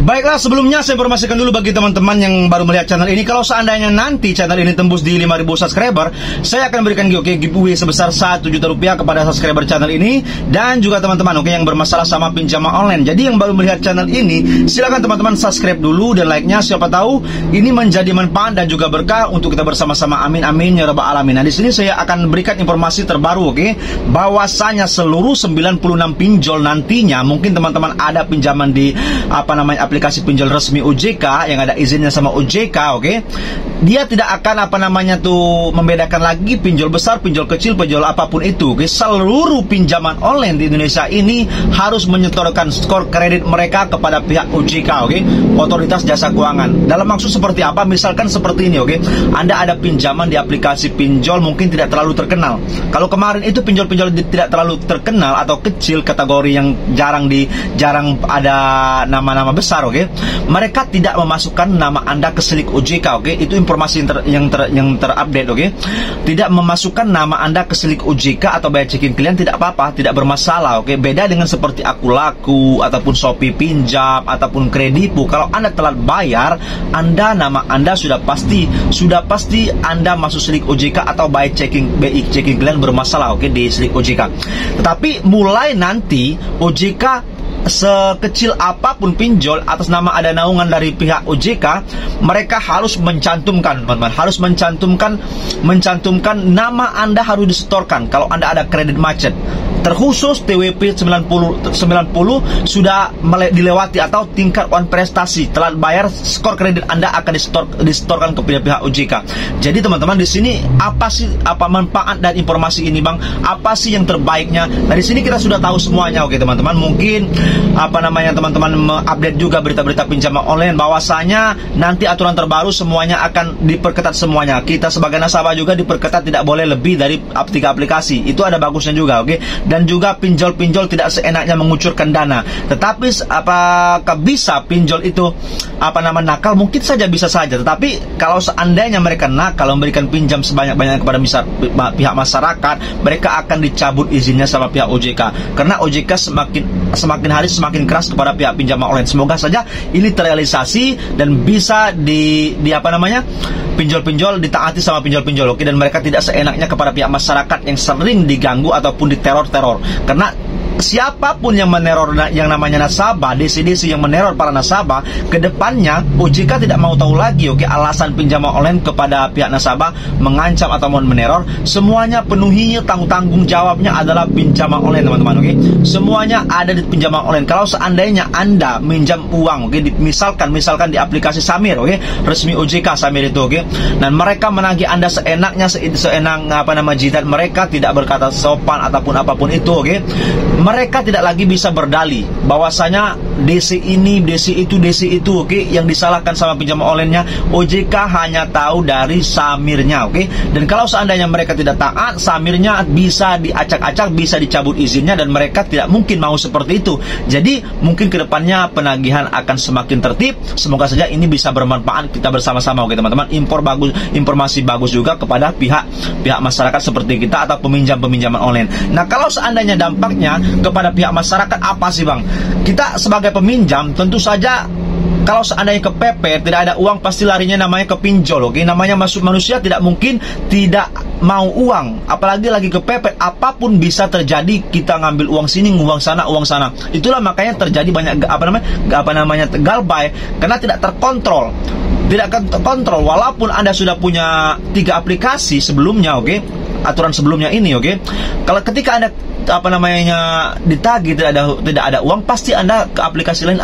Baiklah, sebelumnya saya informasikan dulu bagi teman-teman yang baru melihat channel ini, kalau seandainya nanti channel ini tembus di 5.000 subscriber, saya akan berikan giveaway sebesar 1 juta rupiah kepada subscriber channel ini. Dan juga teman-teman yang bermasalah sama pinjaman online. Jadi yang baru melihat channel ini, silakan teman-teman subscribe dulu dan like-nya, siapa tahu ini menjadi manfaat dan juga berkah untuk kita bersama-sama. Amin amin ya rabbal alamin. Nah, di sini saya akan berikan informasi terbaru, bahwasanya seluruh 96 pinjol nantinya, mungkin teman-teman ada pinjaman di aplikasi pinjol resmi OJK yang ada izinnya sama OJK, dia tidak akan membedakan lagi pinjol besar, pinjol kecil, pinjol apapun itu. Seluruh pinjaman online di Indonesia ini harus menyetorkan skor kredit mereka kepada pihak OJK, Otoritas Jasa Keuangan. Dalam maksud seperti apa? Misalkan seperti ini, Anda ada pinjaman di aplikasi pinjol mungkin tidak terlalu terkenal. Kalau kemarin itu pinjol-pinjol tidak terlalu terkenal atau kecil, kategori yang jarang ada nama-nama besar, mereka tidak memasukkan nama Anda ke slik OJK, Itu informasi yang terupdate, Tidak memasukkan nama Anda ke slik OJK atau bayar checking klien tidak apa-apa, tidak bermasalah, Beda dengan seperti Aku Laku ataupun Shopee Pinjam ataupun Kredipu. Kalau Anda telat bayar, nama Anda sudah pasti Anda masuk slik OJK atau bayar BI checking klien bermasalah, di slik OJK. Tetapi mulai nanti OJK, sekecil apapun pinjol atas nama ada naungan dari pihak OJK, mereka harus mencantumkan, harus mencantumkan nama Anda harus disetorkan. Kalau Anda ada kredit macet, terkhusus TWP 90 sudah dilewati atau tingkat one prestasi, telat bayar, skor kredit Anda akan disetorkan ke pihak OJK. Jadi teman-teman, di sini apa manfaat dan informasi ini, Bang? Apa sih yang terbaiknya? Nah, di sini kita sudah tahu semuanya, teman-teman. Mungkin teman-teman mengupdate juga berita-berita pinjaman online, bahwasanya nanti aturan terbaru semuanya akan diperketat semuanya. Kita sebagai nasabah juga diperketat, tidak boleh lebih dari 3 aplikasi. Itu ada bagusnya juga, Dan juga pinjol-pinjol tidak seenaknya mengucurkan dana. Tetapi apakah bisa pinjol itu nakal? Mungkin saja, bisa saja. Tetapi kalau seandainya mereka nakal memberikan pinjam sebanyak-banyaknya kepada pihak masyarakat, mereka akan dicabut izinnya sama pihak OJK. Karena OJK semakin hari semakin keras kepada pihak pinjaman online. Semoga saja ini terrealisasi dan bisa pinjol-pinjol ditaati sama pinjol-pinjol, dan mereka tidak seenaknya kepada pihak masyarakat yang sering diganggu ataupun diteror-teror. Karena siapapun yang meneror yang namanya nasabah, DC-DC yang meneror para nasabah, kedepannya OJK tidak mau tahu lagi, alasan pinjaman online kepada pihak nasabah mengancam atau meneror. Semuanya penuhi tanggung jawabnya adalah pinjaman online, teman-teman, Semuanya ada di pinjaman online. Kalau seandainya Anda minjam uang, misalkan di aplikasi Samir, resmi OJK Samir itu, dan mereka menagih Anda seenaknya, seenak jidat mereka, tidak berkata sopan ataupun apapun itu, mereka tidak lagi bisa berdalih bahwasanya DC ini, DC itu, yang disalahkan sama pinjaman online-nya. OJK hanya tahu dari Samirnya, Dan kalau seandainya mereka tidak taat, Samirnya bisa diacak-acak, bisa dicabut izinnya, dan mereka tidak mungkin mau seperti itu. Jadi mungkin kedepannya penagihan akan semakin tertib. Semoga saja ini bisa bermanfaat kita bersama-sama, teman-teman. Informasi bagus juga kepada pihak masyarakat seperti kita atau peminjam-peminjaman online. Nah, kalau seandainya dampaknya kepada pihak masyarakat apa sih, Bang? Kita sebagai peminjam tentu saja kalau seandainya kepepet, tidak ada uang, pasti larinya namanya ke pinjol, Namanya manusia tidak mungkin tidak mau uang, apalagi lagi kepepet. Apapun bisa terjadi, kita ngambil uang sini, uang sana. Itulah makanya terjadi banyak galbay, karena tidak terkontrol. Walaupun Anda sudah punya 3 aplikasi sebelumnya, aturan sebelumnya ini, Kalau ketika Anda ditagih tidak ada uang, pasti Anda ke aplikasi lain,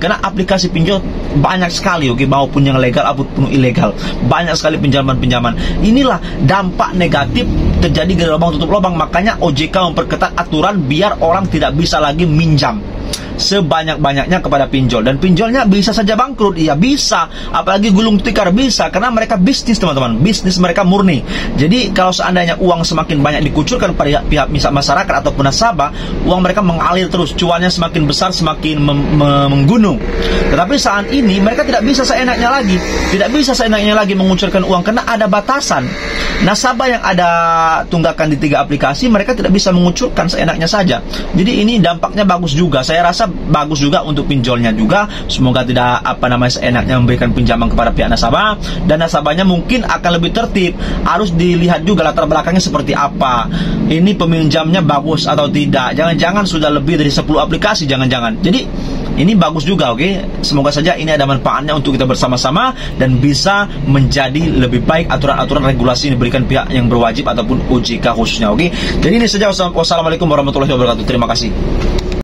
karena aplikasi pinjol banyak sekali, maupun yang legal ataupun ilegal, banyak sekali pinjaman. Inilah dampak negatif terjadi dari lubang tutup lubang. Makanya OJK memperketat aturan biar orang tidak bisa lagi minjam sebanyak-banyaknya kepada pinjol, dan pinjolnya bisa saja bangkrut, bisa, apalagi gulung tikar bisa, karena mereka bisnis, teman-teman, bisnis mereka murni. Jadi kalau seandainya uang semakin banyak dikucurkan pada pihak masyarakat ataupun nasabah, uang mereka mengalir terus, cuannya semakin besar, semakin menggunung. Tetapi saat ini mereka tidak bisa seenaknya lagi mengucurkan uang karena ada batasan. Nasabah yang ada tunggakan di 3 aplikasi, mereka tidak bisa mengucurkan seenaknya saja. Jadi ini dampaknya bagus juga. Saya rasa bagus juga untuk pinjolnya juga. Semoga tidak seenaknya memberikan pinjaman kepada pihak nasabah, dan nasabahnya mungkin akan lebih tertib. Harus dilihat juga latar belakangnya seperti apa. Ini peminjamnya bagus atau tidak. Jangan-jangan sudah lebih dari 10 aplikasi, jangan-jangan. Jadi ini bagus juga, oke? Semoga saja ini ada manfaatnya untuk kita bersama-sama dan bisa menjadi lebih baik aturan-aturan regulasi yang diberikan pihak yang berwajib ataupun OJK khususnya, oke? Jadi ini saja. Wassalamualaikum warahmatullahi wabarakatuh. Terima kasih.